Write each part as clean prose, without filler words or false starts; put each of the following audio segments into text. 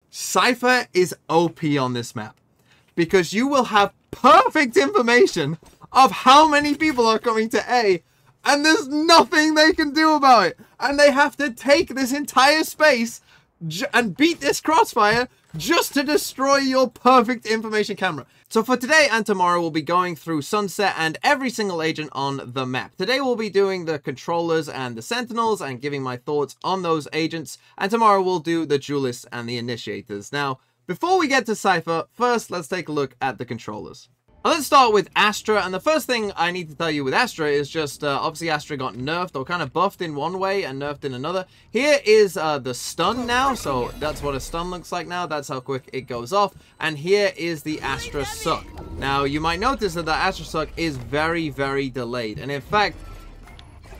Cypher is OP on this map because you will have perfect information of how many people are coming to A, and there's nothing they can do about it. And they have to take this entire space and beat this crossfire just to destroy your perfect information camera. So for today and tomorrow, we'll be going through Sunset and every single agent on the map. Today, we'll be doing the controllers and the Sentinels and giving my thoughts on those agents. And tomorrow, we'll do the duelists and the initiators. Now, before we get to Cypher, first, let's take a look at the controllers. Now, let's start with Astra, and the first thing I need to tell you with Astra is just, obviously Astra got nerfed, or kind of buffed in one way and nerfed in another. Here is the stun now, so that's what a stun looks like now, that's how quick it goes off, and here is the Astra Suck. Now, you might notice that the Astra Suck is very, very delayed, and in fact,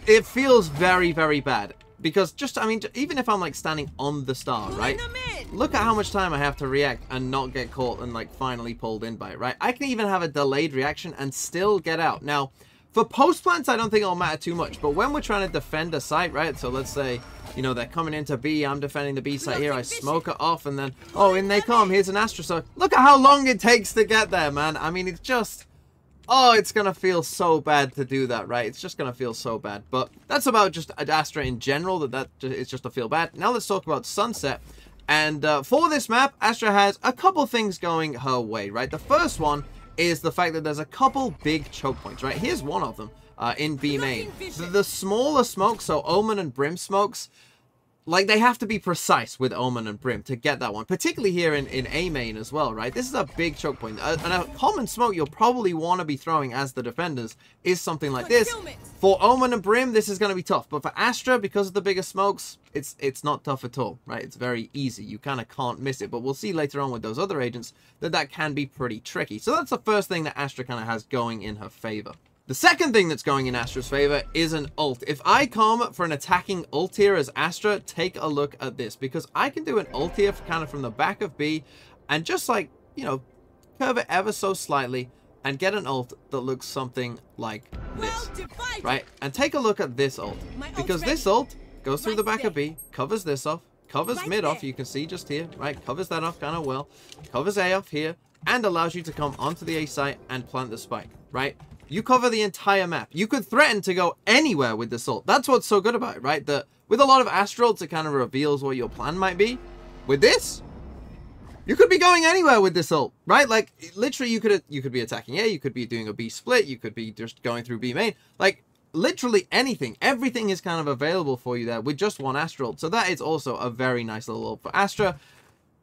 it feels very, very bad. Because just, I mean, even if I'm like standing on the star, right? Look at how much time I have to react and not get caught and like finally pulled in by it, right? I can even have a delayed reaction and still get out. Now, for post plants, I don't think it'll matter too much. But when we're trying to defend a site, right? So let's say, you know, they're coming into B. I'm defending the B site here. I smoke it off and then, oh, in they come. Here's an Astra Suck. Look at how long it takes to get there, man. I mean, it's just... oh, it's going to feel so bad to do that, right? It's just going to feel so bad. But that's about just Astra in general, it's just to feel bad. Now let's talk about Sunset. And for this map, Astra has a couple things going her way, right? The first one is the fact that there's a couple big choke points, right? Here's one of them in B main. The smaller smokes, so Omen and Brim smokes, like, they have to be precise with Omen and Brim to get that one. Particularly here in A main as well, right? This is a big choke point. And a common smoke you'll probably want to be throwing as the defenders is something like this. For Omen and Brim, this is going to be tough. But for Astra, because of the bigger smokes, it's not tough at all, right? It's very easy. You kind of can't miss it. But we'll see later on with those other agents that can be pretty tricky. So that's the first thing that Astra kind of has going in her favor. The second thing that's going in Astra's favor is an ult. If I come for an attacking ult here as Astra, take a look at this. Because I can do an ult here kind of from the back of B and just like, you know, curve it ever so slightly and get an ult that looks something like this, right? And take a look at this ult. Because this ult goes through the back of B, covers this off, covers mid off, you can see just here, right? Covers that off kind of well, covers A off here, and allows you to come onto the A site and plant the spike, right? You cover the entire map. You could threaten to go anywhere with this ult. That's what's so good about it, right? That with a lot of Astra ults, it kind of reveals what your plan might be. With this, you could be going anywhere with this ult, right? Like, literally, you could be attacking A, you could be doing a B split, you could be just going through B main. Like, literally anything. Everything is kind of available for you there with just one Astra ult. So that is also a very nice little ult for Astra.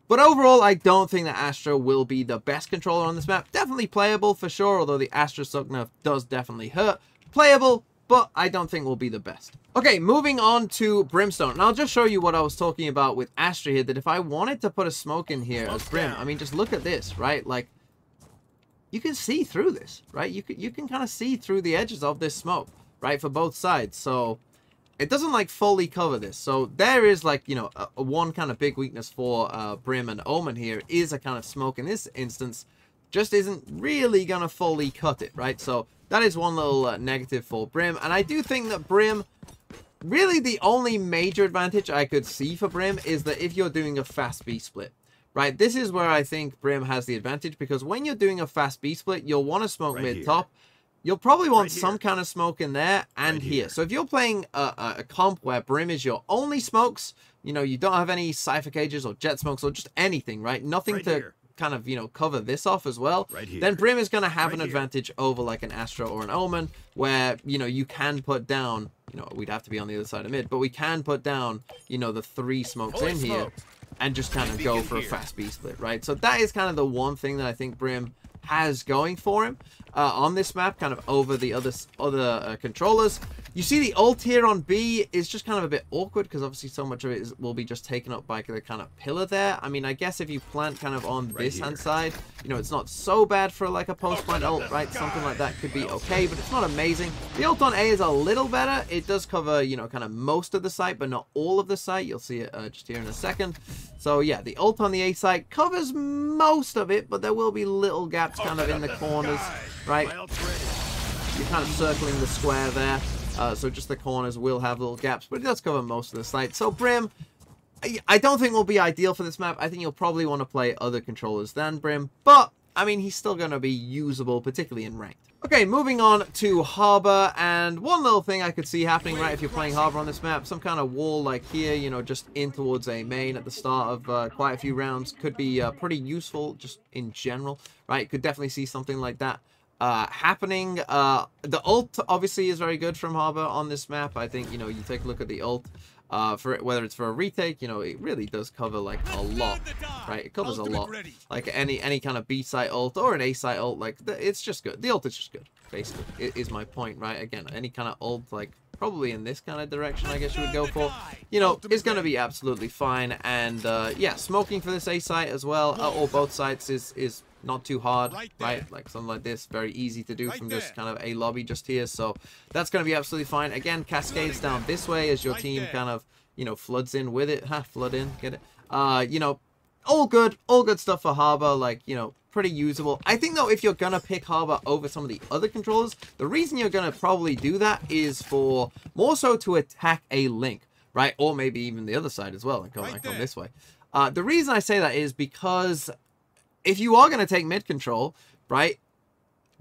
But overall, I don't think that Astra will be the best controller on this map. Definitely playable for sure, although the Astra Suck nerf does definitely hurt. Playable, but I don't think will be the best. Okay, moving on to Brimstone. And I'll just show you what I was talking about with Astra here, that if I wanted to put a smoke in here as Brim, I mean, just look at this, right? Like, you can see through this, right? You can kind of see through the edges of this smoke, right? For both sides, so... it doesn't like fully cover this. So there is like, you know, one kind of big weakness for Brim and Omen here is a kind of smoke in this instance just isn't really going to fully cut it, right? So that is one little negative for Brim. And I do think that Brim, really the only major advantage I could see for Brim is that if you're doing a fast B split, right? This is where I think Brim has the advantage because when you're doing a fast B split, you'll want to smoke mid-top. You'll probably want some kind of smoke in there and here. So if you're playing a comp where Brim is your only smokes, you know, you don't have any Cypher cages or jet smokes or just anything, right? Nothing to kind of, you know, cover this off as well. Then Brim is going to have an advantage over like an Astra or an Omen where, you know, you can put down, you know, we'd have to be on the other side of mid, but we can put down, you know, the 3 smokes in here and just kind of go for a fast B split, right? So that is kind of the one thing that I think Brim has going for him on this map, kind of over the other controllers. You see the ult here on B is just kind of a bit awkward because obviously so much of it will be just taken up by the kind of pillar there. I mean, I guess if you plant kind of on this hand side, you know, it's not so bad for like a post-plant ult, right? Something like that could be okay, but it's not amazing. The ult on A is a little better. It does cover, you know, kind of most of the site, but not all of the site. You'll see it just here in a second. So yeah, the ult on the A site covers most of it, but there will be little gaps kind of in the corners, right? You're kind of circling the square there. So just the corners will have little gaps, but it does cover most of the site. So Brim, I don't think will be ideal for this map. I think you'll probably want to play other controllers than Brim, but I mean, he's still going to be usable, particularly in ranked. Okay, moving on to Harbor, and one little thing I could see happening, right, if you're playing Harbor on this map, some kind of wall like here, you know, just in towards a main at the start of quite a few rounds could be pretty useful just in general, right? Could definitely see something like that happening. The ult obviously is very good from Harbor on this map. I think, you know, you take a look at the ult. For it, whether it's for a retake, you know, it really does cover like a lot, right? It covers a lot. Like any kind of B site ult or an A site ult, like it's just good. The ult is just good, basically. Is my point, right? Again, any kind of ult, like probably in this kind of direction, I guess you would go for. You know, is going to be absolutely fine. And yeah, smoking for this A site as well, or both sites is not too hard, right? Like something like this, very easy to do from just kind of a lobby just here. So that's going to be absolutely fine. Again, cascades down this way as your team kind of, you know, floods in with it. Flood in, get it? You know, all good stuff for Harbor. Like, you know, pretty usable. I think though, if you're gonna pick Harbor over some of the other controllers, the reason you're gonna probably do that is for more so to attack a link, right? Or maybe even the other side as well and come this way. The reason I say that is because if you are going to take mid control, right,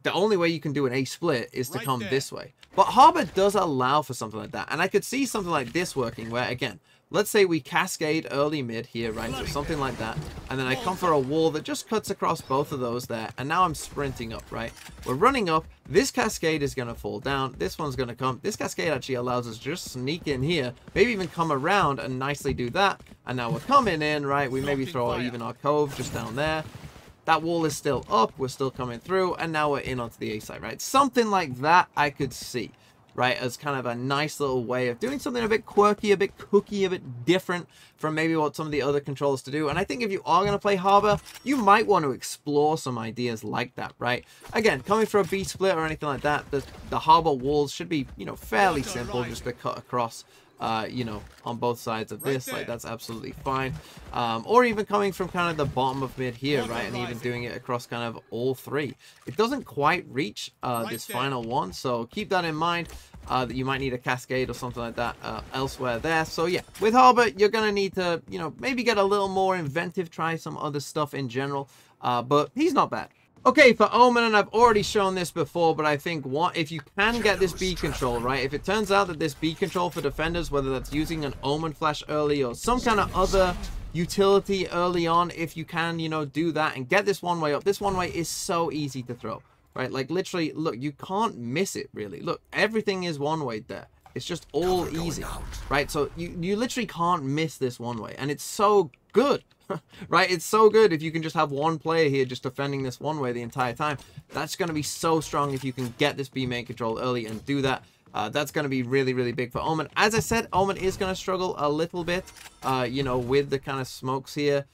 the only way you can do an A split is to come this way. But Harbor does allow for something like that. And I could see something like this working where, again, let's say we cascade early mid here, right? So something like that. And then I come for a wall that just cuts across both of those there. And now I'm sprinting up, right? We're running up. This cascade is going to fall down. This one's going to come. This cascade actually allows us to just sneak in here. Maybe even come around and nicely do that. And now we're coming in, right? We maybe throw even our cove just down there. That wall is still up, we're still coming through, and now we're in onto the A side, right? Something like that I could see, right? As kind of a nice little way of doing something a bit quirky, a bit kooky, a bit different from maybe what some of the other controllers to do. And I think if you are going to play Harbor, you might want to explore some ideas like that, right? Again, coming for a B split or anything like that, the Harbor walls should be, you know, fairly simple just to cut across. You know, on both sides of this, like that's absolutely fine. Or even coming from kind of the bottom of mid here, right, and even doing it across kind of all three. It doesn't quite reach this final one, so keep that in mind. That you might need a cascade or something like that elsewhere there. So yeah, with Harbor, you're gonna need to, you know, maybe get a little more inventive, try some other stuff in general. But he's not bad. Okay, for Omen, and I've already shown this before, but I think if you can get this B control, right, if it turns out that this B control for defenders, whether that's using an Omen flash early or some kind of other utility early on, if you can, you know, do that and get this one way up. This one way is so easy to throw, right? Like literally, look, you can't miss it really. Look, everything is one way there. It's just all easy, right? So you literally can't miss this one way, and it's so good. Right, it's so good if you can just have one player here just defending this one way the entire time. That's going to be so strong if you can get this B main control early and do that. That's going to be really, really big for Omen. As I said, Omen is going to struggle a little bit, you know, with the kind of smokes here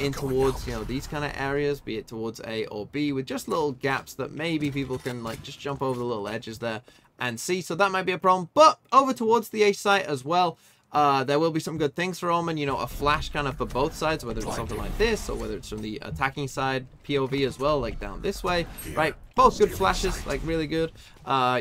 in towards, you know, these kind of areas, be it towards A or B, with just little gaps that maybe people can, like, just jump over the little edges there and see. So that might be a problem. But over towards the A site as well, there will be some good things for Omen, you know, a flash kind of for both sides, whether it's something like this or whether it's from the attacking side POV as well, like down this way, right? Both good flashes, like really good,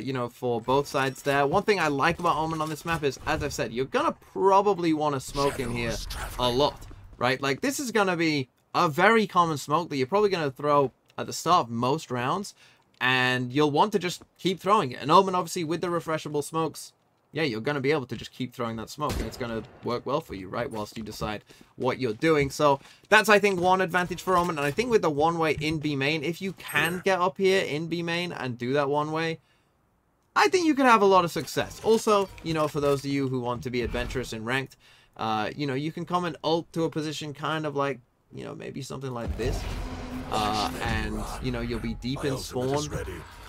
you know, for both sides there. One thing I like about Omen on this map is, as I've said, you're gonna probably want to smoke in here a lot, right? Like this is gonna be a very common smoke that you're probably gonna throw at the start of most rounds, and you'll want to just keep throwing it. And Omen, obviously, with the refreshable smokes, yeah, you're going to be able to just keep throwing that smoke, and it's going to work well for you, right, whilst you decide what you're doing. So that's, I think, one advantage for Omen. And I think with the one-way in B main, if you can get up here in B main and do that one-way, I think you can have a lot of success. Also, you know, for those of you who want to be adventurous in ranked, you know, you can come and ult to a position kind of like, you know, maybe something like this. And, you know, you'll be deep in spawn.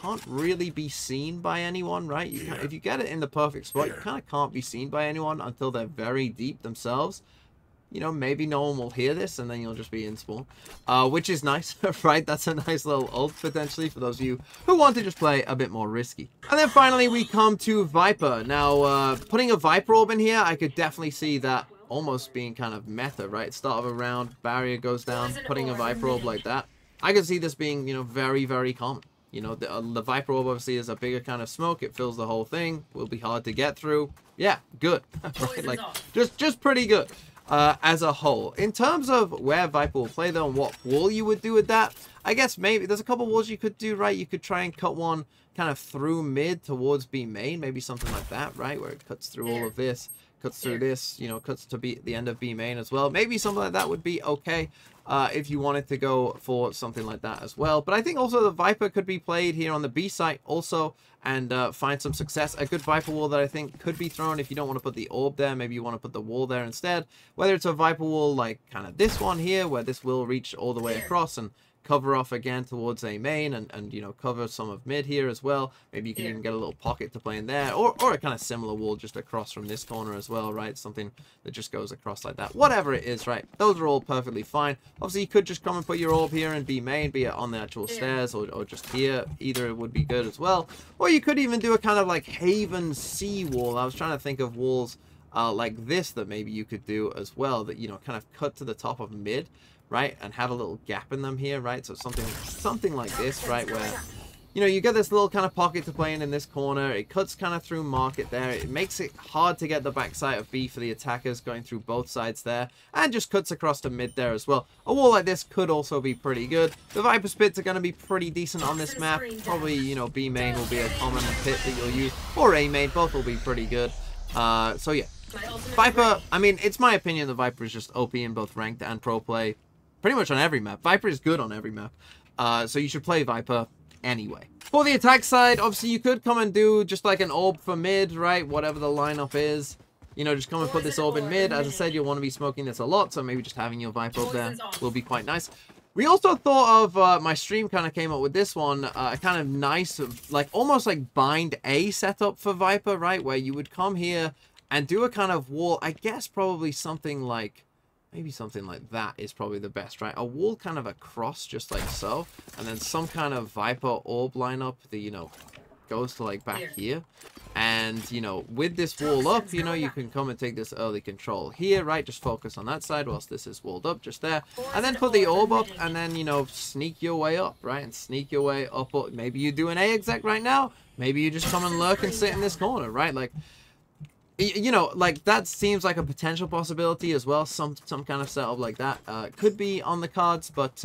Can't really be seen by anyone, right? You if you get it in the perfect spot, you kind of can't be seen by anyone until they're very deep themselves. You know, maybe no one will hear this, and then you'll just be in spawn, which is nice, right? That's a nice little ult, potentially, for those of you who want to just play a bit more risky. And then finally, we come to Viper. Now, putting a Viper orb in here, I could definitely see that almost being kind of meta, right? Start of a round, barrier goes down, putting a Viper orb like that. I could see this being, you know, very, very common. You know, the Viper orb obviously is a bigger kind of smoke. It fills the whole thing. Will be hard to get through. Yeah, good. Right? Like, just pretty good. as a whole. In terms of where Viper will play though and what wall you would do with that, I guess maybe there's a couple walls you could do, right? You could try and cut one kind of through mid towards B main, maybe something like that, right? Where it cuts through all of this, cuts through this, you know, cuts to the end of B main as well. Maybe something like that would be okay if you wanted to go for something like that as well. But I think also the Viper could be played here on the B site also and find some success. A good Viper wall that I think could be thrown if you don't want to put the orb there. Maybe you want to put the wall there instead. Whether it's a Viper wall like kind of this one here, where this will reach all the way across and cover off again towards A main and you know, cover some of mid here as well. Maybe you can even get a little pocket to play in there, or a kind of similar wall just across from this corner as well, right? Something that just goes across like that. Whatever it is, right? Those are all perfectly fine. Obviously, you could just come and put your orb here and B main, be it on the actual stairs or just here. Either would be good as well. Or you could even do a kind of like Haven C wall. I was trying to think of walls like this that maybe you could do as well, that, you know, kind of cut to the top of mid, right, and have a little gap in them here, right? So something like this, right, where, you know, you get this little kind of pocket to play in this corner. It cuts kind of through market there. It makes it hard to get the backside of B for the attackers going through both sides there, and just cuts across to mid there as well. A wall like this could also be pretty good. The Viper Spits are going to be pretty decent on this map. Probably, you know, B main will be a common pit that you'll use, or A main. Both will be pretty good. So yeah, Viper, I mean, it's my opinion the Viper is just OP in both ranked and pro play. Pretty much on every map. Viper is good on every map. So you should play Viper anyway. For the attack side, obviously you could come and do just like an orb for mid, right? Whatever the lineup is. You know, just come and put this orb in mid. As I said, you'll want to be smoking this a lot, so maybe just having your Viper up there will be quite nice. We also thought of, my stream kind of came up with this one, a kind of nice, like almost like bind A setup for Viper, right? Where you would come here and do a kind of wall, I guess probably something like, maybe something like that is probably the best, right? A wall kind of across, just like so. And then some kind of Viper orb lineup that, you know, goes to like back here. And, you know, with this wall up, you know, you can come and take this early control here, right? Just focus on that side whilst this is walled up, just there. And then put the orb up and then, you know, sneak your way up, right? And sneak your way up. Maybe you do an A exec right now. Maybe you just come and lurk and sit in this corner, right? Like, you know, like that seems like a potential possibility as well. Some kind of setup like that could be on the cards, but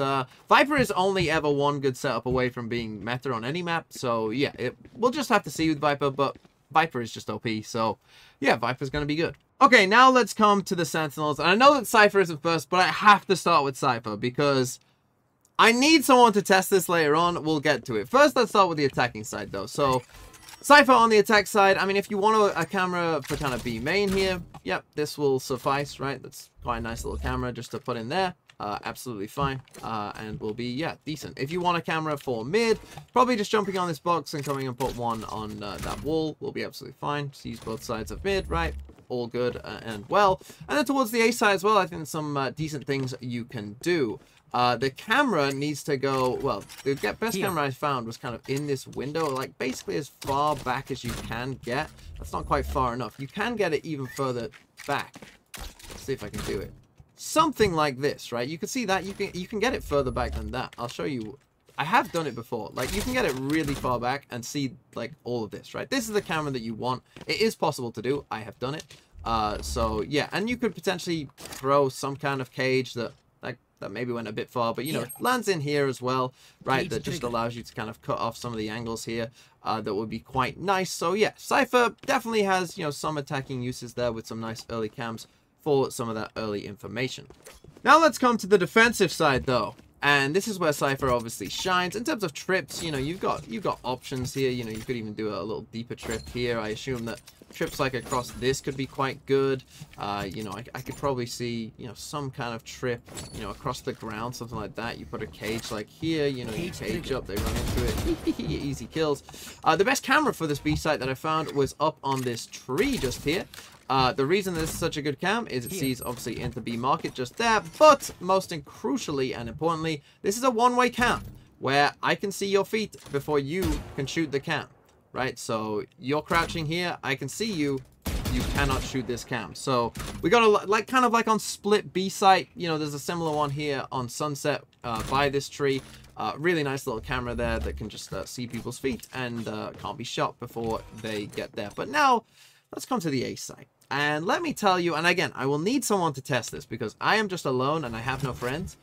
Viper is only ever one good setup away from being meta on any map. So yeah, we'll just have to see with Viper, but Viper is just OP. So yeah, Viper's going to be good. Okay, now let's come to the Sentinels. And I know that Cypher isn't first, but I have to start with Cypher because I need someone to test this later on. We'll get to it. First, let's start with the attacking side though. So Cypher on the attack side, I mean, if you want a camera for kind of B main here, yep, this will suffice, right? That's quite a nice little camera just to put in there. Absolutely fine, and will be, yeah, decent. If you want a camera for mid, probably just jumping on this box and coming and put one on that wall will be absolutely fine. Sees both sides of mid, right? All good and well. And then towards the A side as well, I think there's some decent things you can do. The camera needs to go, well, the best camera I found was kind of in this window, like basically as far back as you can get. That's not quite far enough. You can get it even further back. Let's see if I can do it. Something like this, right? You can see that. You can get it further back than that. I'll show you. I have done it before. Like, you can get it really far back and see, like, all of this, right? This is the camera that you want. It is possible to do. I have done it. So, yeah. And you could potentially throw some kind of cage that maybe went a bit far, but, you know, lands in here as well, right? That just allows you to kind of cut off some of the angles here. That would be quite nice. So, yeah, Cypher definitely has, you know, some attacking uses there with some nice early cams for some of that early information. Now let's come to the defensive side, though. And this is where Cypher obviously shines. In terms of trips, you know, you've got options here. You know, you could even do a little deeper trip here. I assume that trips like across this could be quite good. You know, I could probably see, you know, some kind of trip, you know, across the ground, something like that. You put a cage like here, you know, you cage up, they run into it. Easy kills. The best camera for this B site that I found was up on this tree just here. The reason this is such a good cam is it sees obviously into B market just there, but most crucially and importantly, this is a one-way cam where I can see your feet before you can shoot the cam, right? So you're crouching here, I can see you, you cannot shoot this cam. So we got a like kind of like on split B site, you know, there's a similar one here on Sunset by this tree. Really nice little camera there that can just see people's feet and can't be shot before they get there. But now let's come to the A side. And let me tell you, and again, I will need someone to test this because I am just alone and I have no friends.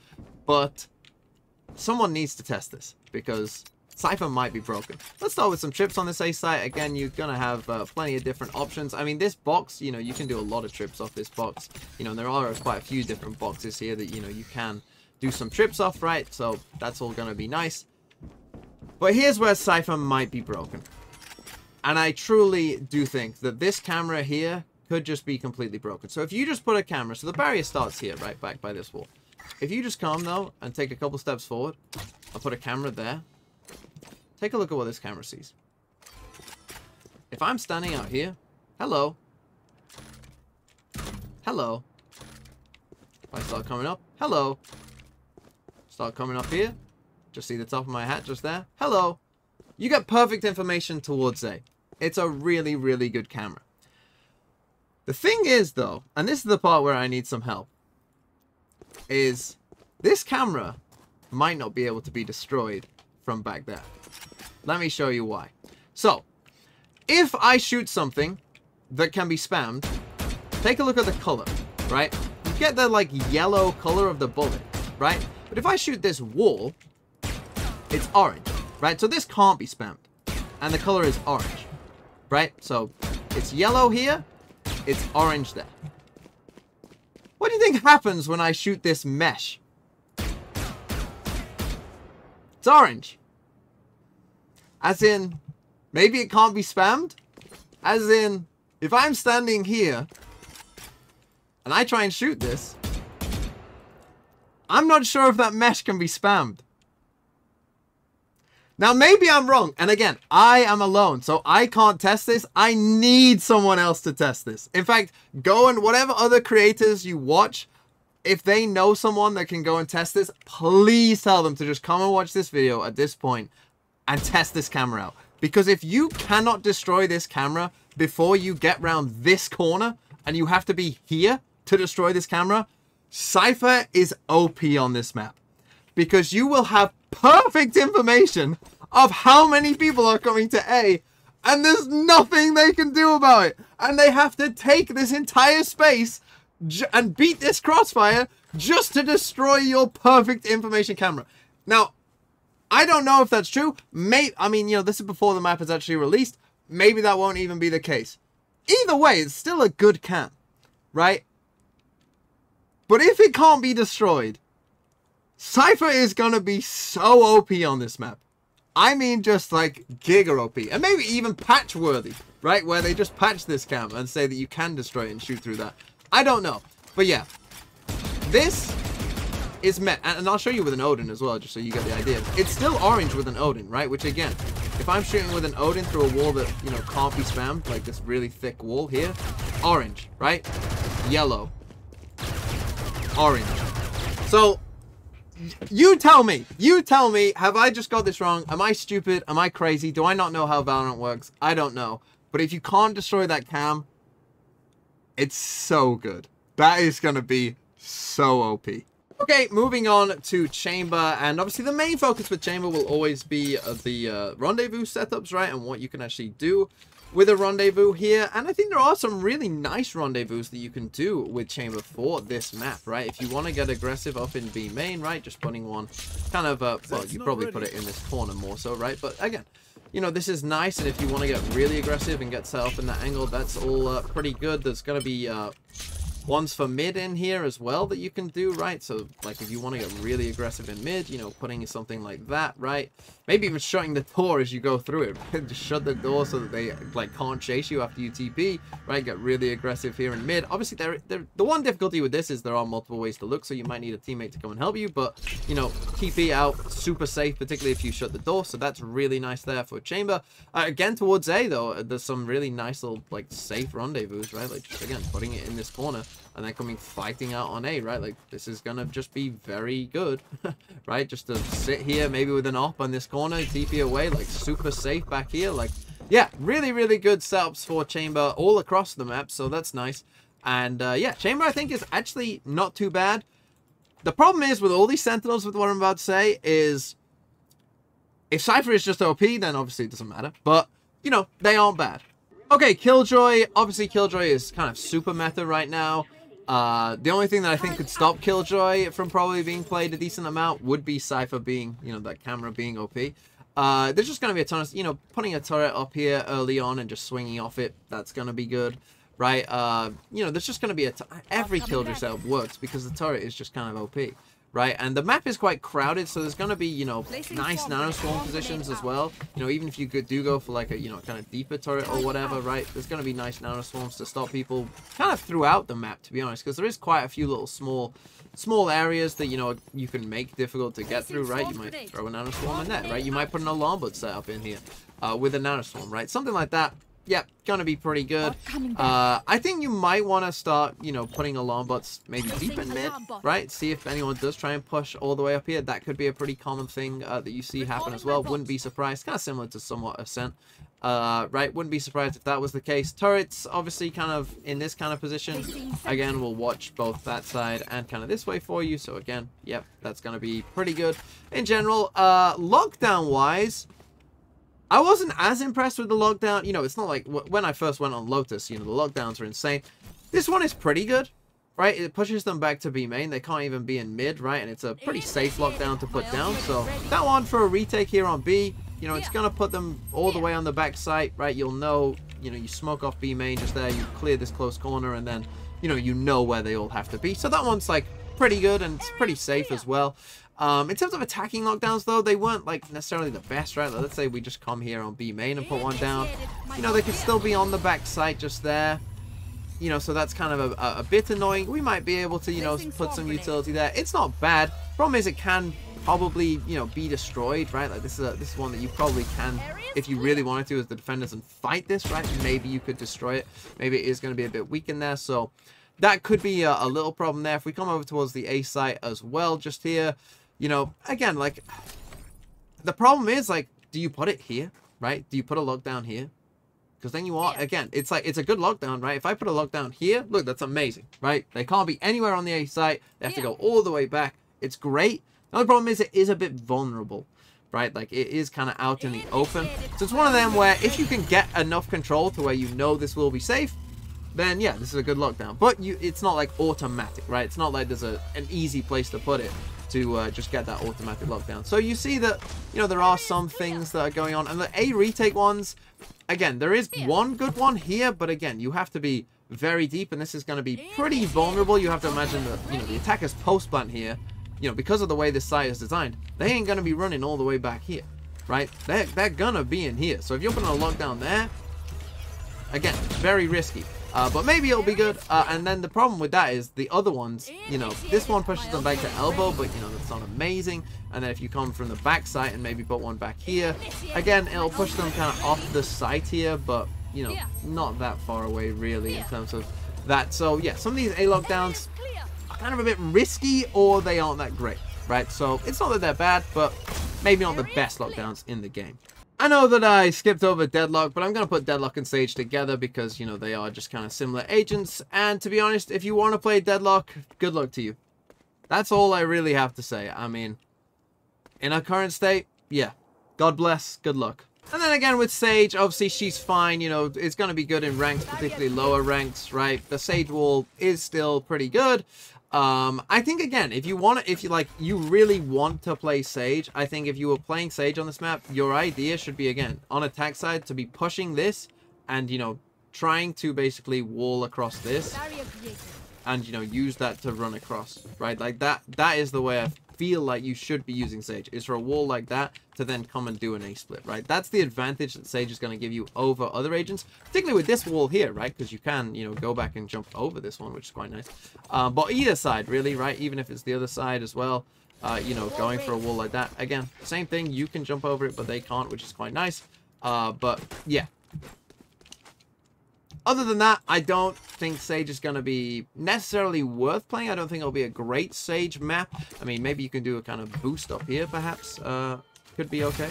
But someone needs to test this because Cypher might be broken. Let's start with some trips on this A site. Again, you're going to have plenty of different options. I mean, this box, you know, you can do a lot of trips off this box. You know, there are quite a few different boxes here that, you know, you can do some trips off, right? So that's all going to be nice. But here's where Cypher might be broken. And I truly do think that this camera here could just be completely broken. So if you just put a camera, so the barrier starts here, right, back by this wall. If you just come, though, and take a couple steps forward, I'll put a camera there. Take a look at what this camera sees. If I'm standing out here, hello. Hello. If I start coming up, hello. Start coming up here. Just see the top of my hat just there. Hello. You get perfect information towards A. It's a really, really good camera. The thing is, though, and this is the part where I need some help, is this camera might not be able to be destroyed from back there. Let me show you why. So, if I shoot something that can be spammed, take a look at the color, right? You get the, like, yellow color of the bullet, right? But if I shoot this wall, it's orange, right? So this can't be spammed. And the color is orange, right? So, it's yellow here, it's orange there. What do you think happens when I shoot this mesh? It's orange. As in, maybe it can't be spammed? As in, if I'm standing here and I try and shoot this, I'm not sure if that mesh can be spammed. Now, maybe I'm wrong. And again, I am alone, so I can't test this. I need someone else to test this. In fact, go and whatever other creators you watch, if they know someone that can go and test this, please tell them to just come and watch this video at this point and test this camera out. Because if you cannot destroy this camera before you get round this corner, and you have to be here to destroy this camera, Cypher is OP on this map. Because you will have perfect information of how many people are coming to A, and there's nothing they can do about it. And they have to take this entire space and beat this crossfire just to destroy your perfect information camera. Now, I don't know if that's true. I mean, you know, this is before the map is actually released. Maybe that won't even be the case. Either way, it's still a good cam, right? But if it can't be destroyed, Cypher is going to be so OP on this map. I mean, just like giga OP. And maybe even patch worthy, right? Where they just patch this cam and say that you can destroy it and shoot through that. I don't know. But yeah, this is met. And I'll show you with an Odin as well, just so you get the idea. It's still orange with an Odin, right? Which again, if I'm shooting with an Odin through a wall that, you know, can't be spammed, like this really thick wall here, orange, right? Yellow. Orange. So, you tell me, have I just got this wrong? Am I stupid? Am I crazy? Do I not know how Valorant works? I don't know. But if you can't destroy that cam, it's so good. That is going to be so OP. Okay, moving on to Chamber, and obviously the main focus with Chamber will always be the rendezvous setups, right? And what you can actually do with a rendezvous here. And I think there are some really nice rendezvous that you can do with Chamber for this map, right? If you want to get aggressive up in B main, right? Just putting one kind of, well, you probably put it in this corner more so, right? But again, you know, this is nice. And if you want to get really aggressive and get set up in that angle, that's all pretty good. There's going to be ones for mid in here as well that you can do, right? So, like, if you want to get really aggressive in mid, you know, putting something like that, right? Maybe even shutting the door as you go through it, right? Just shut the door so that they, like, can't chase you after you TP, right? Get really aggressive here in mid. Obviously, the one difficulty with this is there are multiple ways to look, so you might need a teammate to come and help you, but, you know, TP out, super safe, particularly if you shut the door, so that's really nice there for Chamber. Again, towards A, though, there's some really nice little, like, safe rendezvous, right? Like, just, again, putting it in this corner, and then coming fighting out on A, right? Like, this is gonna just be very good, right? Just to sit here, maybe with an op on this corner, TP away, like, super safe back here. Like, yeah, really, really good setups for Chamber all across the map, so that's nice. And, yeah, Chamber, I think, is actually not too bad. The problem is, with all these Sentinels, with what I'm about to say, is if Cypher is just OP, then obviously it doesn't matter. But, you know, they aren't bad. Okay, Killjoy. Obviously, Killjoy is kind of super meta right now. The only thing that I think could stop Killjoy from probably being played a decent amount would be Cypher being, you know, that camera being OP. There's just going to be a ton of, you know, putting a turret up here early on and just swinging off it. That's going to be good, right? You know, there's just going to be every Killjoy setup works because the turret is just kind of OP. Right, and the map is quite crowded, so there's going to be, you know, nice nano swarm positions as well. You know, even if you do go for like a, you know, kind of deeper turret or whatever, right, there's going to be nice nano swarms to stop people kind of throughout the map, to be honest, because there is quite a few little small areas that, you know, you can make difficult to get through, right? You might throw a nano swarm in there, right? You might put an alarm bot setup in here with a nano swarm, right? Something like that. Yeah, gonna be pretty good. I think you might want to start, you know, putting alarm bots maybe deep in mid, right? See if anyone does try and push all the way up here. That could be a pretty common thing that you see happen as well. Wouldn't be surprised. Kind of similar to somewhat Ascent, right? Wouldn't be surprised if that was the case. Turrets, obviously, kind of in this kind of position. Again, we'll watch both that side and kind of this way for you. So again, yep, that's gonna be pretty good in general. Lockdown-wise, I wasn't as impressed with the lockdown. You know, it's not like when I first went on Lotus, you know, the lockdowns are insane. This one is pretty good, right? It pushes them back to B main. They can't even be in mid, right? And it's a pretty safe lockdown to put down. So that one for a retake here on B, you know, it's going to put them all the way on the back site, right? You'll know, you know, you smoke off B main just there. You clear this close corner and then, you know where they all have to be. So that one's like pretty good and it's pretty safe as well. In terms of attacking lockdowns, though, they weren't, like, necessarily the best, right? Let's say we just come here on B main and put one down. You know, they could still be on the back site just there. You know, so that's kind of a bit annoying. We might be able to, you know, put some utility there. It's not bad. Problem is it can probably, you know, be destroyed, right? Like, this is one that you probably can, if you really wanted to, as the defenders, and fight this, right? Maybe you could destroy it. Maybe it is going to be a bit weak in there, so that could be a little problem there. If we come over towards the A site as well, just here, you know, again, like, the problem is, like, do you put it here, right? Do you put a lockdown here? Because then you are, again, it's like, it's a good lockdown, right? If I put a lockdown here, look, that's amazing, right? They can't be anywhere on the A site. They have to go all the way back. It's great. The only problem is it is a bit vulnerable, right? Like, it is kind of out in the open. So it's one of them where if you can get enough control to where you know this will be safe, then yeah, this is a good lockdown. But it's not like automatic, right? It's not like there's an easy place to put it to just get that automatic lockdown. So you see that, you know, there are some things that are going on. And the A retake ones, again, there is one good one here, but again, you have to be very deep, and this is going to be pretty vulnerable. You have to imagine that, you know, the attackers post-plant here, you know, because of the way this site is designed, they ain't going to be running all the way back here, right? They're going to be in here. So if you're putting a lockdown there, again, very risky. But maybe it'll be good. And then the problem with that is the other ones, you know, this one pushes them back to elbow, but, you know, that's not amazing. And then if you come from the back side and maybe put one back here, again, it'll push them kind of off the site here, but, you know, not that far away, really, in terms of that. So, yeah, some of these A lockdowns are kind of a bit risky, or they aren't that great, right? So, it's not that they're bad, but maybe not the best lockdowns in the game. I know that I skipped over Deadlock, but I'm going to put Deadlock and Sage together because, you know, they are just kind of similar agents. And to be honest, if you want to play Deadlock, good luck to you. That's all I really have to say. I mean, in her current state, yeah, God bless, good luck. And then again with Sage, obviously she's fine, you know, it's going to be good in ranks, particularly lower ranks, right? The Sage wall is still pretty good. I think, again, if you really want to play Sage, I think if you were playing Sage on this map, your idea should be, again, on attack side, to be pushing this and, you know, trying to basically wall across this and, you know, use that to run across, right? Like, that is the way I feel like you should be using Sage, is for a wall like that to then come and do an A-split, right? That's the advantage that Sage is going to give you over other agents, particularly with this wall here, right? Because you can, you know, go back and jump over this one, which is quite nice. But either side, really, right? Even if it's the other side as well, you know, going for a wall like that. Again, same thing, you can jump over it, but they can't, which is quite nice. But, yeah. Other than that, I don't think Sage is going to be necessarily worth playing. I don't think it'll be a great Sage map. I mean, maybe you can do a kind of boost up here, perhaps. Could be okay.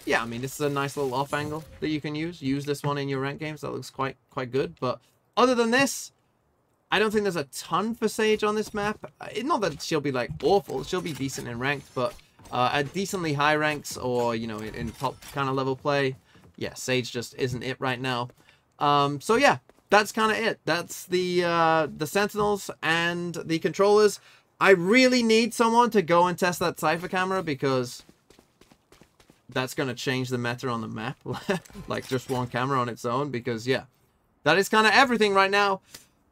Yeah, I mean, this is a nice little off angle that you can use. Use this one in your rank games. That looks quite good. But other than this, I don't think there's a ton for Sage on this map. Not that she'll be, like, awful. She'll be decent in ranked, but at decently high ranks or, you know, in top kind of level play, yeah, Sage just isn't it right now. So yeah, that's kind of it. That's the Sentinels and the controllers. I really need someone to go and test that Cypher camera, because that's going to change the meta on the map. Like, just one camera on its own, because, yeah, that is kind of everything right now.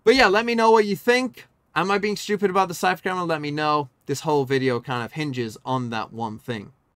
But, yeah, let me know what you think. Am I being stupid about the Cypher camera? Let me know. This whole video kind of hinges on that one thing.